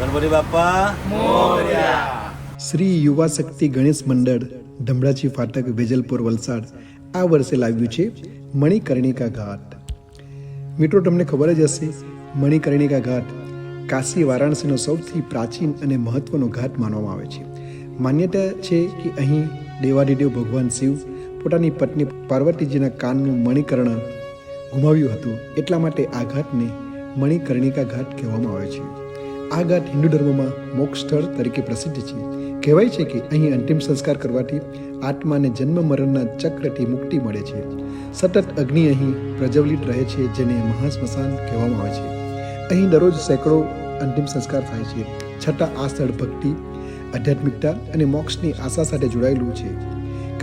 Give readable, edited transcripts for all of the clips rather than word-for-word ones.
ગણપતિ બાપા મોરયા। શ્રી યુવા શક્તિ ગણેશ મંડળ ધમડાચી ફાટક વેજલપુર વલસાડ આ વર્ષે લાવ્યું છે મણિકર્ણિકા ઘાટ। મિત્રો તમને ખબર જ હશે, મણિકર્ણિકા ઘાટ કાશી વારાણસીનો સૌથી પ્રાચીન અને મહત્વનો ઘાટ માનવામાં આવે છે। માન્યતા છે કે અહીં દેવાધિદેવ ભગવાન શિવ પોતાની પત્ની પાર્વતીજીના કાનનું મણિકર્ણ ગુમાવ્યું હતું, એટલા માટે આ ઘાટને મણિકર્ણિકા ઘાટ કહેવામાં આવે છે। આ ઘાટ હિન્દુ ધર્મમાં મોક્ષ સ્થળ તરીકે પ્રસિદ્ધ છે। કહેવાય છે કે અહીં અંતિમ સંસ્કાર કરવાથી આત્માને જન્મ મરણના ચક્રથી મુક્તિ મળે છે। સતત અગ્નિ અહીં પ્રજ્વલિત રહે છે, જેને મહાશ્મશાન કહેવામાં આવે છે। અહીં દરરોજ સેંકડો અંતિમ સંસ્કાર થાય છે, છતાં આ સ્થળ ભક્તિ, આધ્યાત્મિકતા અને મોક્ષની આશા સાથે જોડાયેલું છે।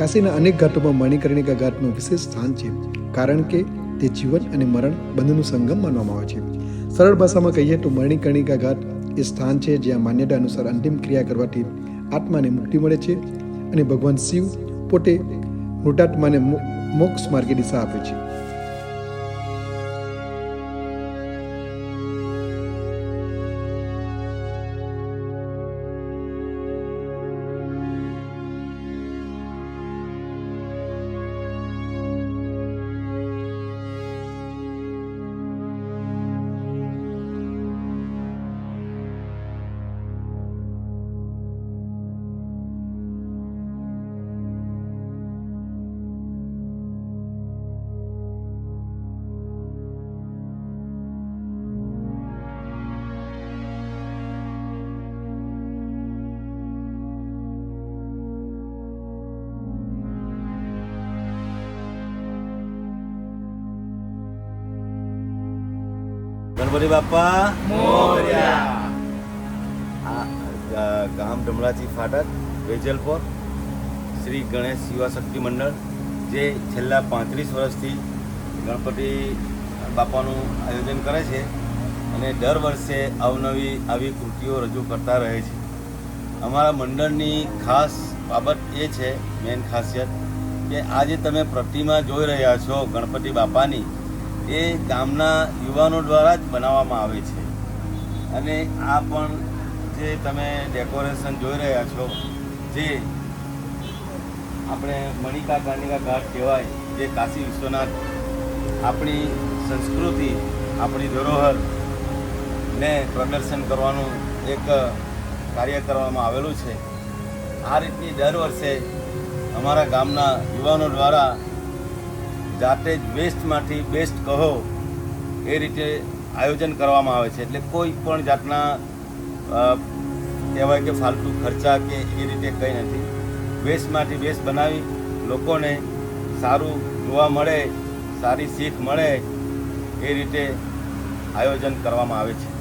કાશીના અનેક ઘાટોમાં મણિકર્ણિકા ઘાટનું વિશેષ સ્થાન છે, કારણ કે તે જીવન અને મરણ બંનેનું સંગમ માનવામાં આવે છે। સરળ ભાષામાં કહીએ તો મણિકર્ણિકા ઘાટ એ સ્થાન છે જ્યાં માન્યતા અનુસાર અંતિમ ક્રિયા કરવાથી આત્માને મુક્તિ મળે છે અને ભગવાન શિવ પોતે મૃતાત્માને મોક્ષ માર્ગે દિશા આપે છે। ગણપતિ બાપા મોરયા। આ ગામ ધમડાચી ફાટક વેજલપુર શ્રી ગણેશ યુવા શક્તિ મંડળ જે છેલ્લા 35 વર્ષથી ગણપતિ બાપાનું આયોજન કરે છે અને દર વર્ષે અવનવી આવી કૃતિઓ રજૂ કરતા રહે છે। અમારા મંડળની ખાસ બાબત એ છે, મેન ખાસિયત, કે આજે તમે પ્રતિમા જોઈ રહ્યા છો ગણપતિ બાપાની, એ ગામના યુવાનો દ્વારા જ બનાવવામાં આવે છે। અને આ પણ જે તમે ડેકોરેશન જોઈ રહ્યા છો, જે આપણે મણિકર્ણિકા ઘાટ કહેવાય, જે કાશી વિશ્વનાથ આપણી સંસ્કૃતિ, આપણી ધરોહરને પ્રદર્શન કરવાનું એક કાર્ય કરવામાં આવેલું છે। આ રીતની દર વર્ષે અમારા ગામના યુવાનો દ્વારા જાતે જ વેસ્ટમાંથી બેસ્ટ કહો એ રીતે આયોજન કરવામાં આવે છે। એટલે કોઈ પણ જાતના કહેવાય કે ફાલતુ ખર્ચા કે એ રીતે કંઈ નથી। વેસ્ટમાંથી બેસ્ટ બનાવી લોકોને સારું જોવા મળે, સારી શીખ મળે એ રીતે આયોજન કરવામાં આવે છે।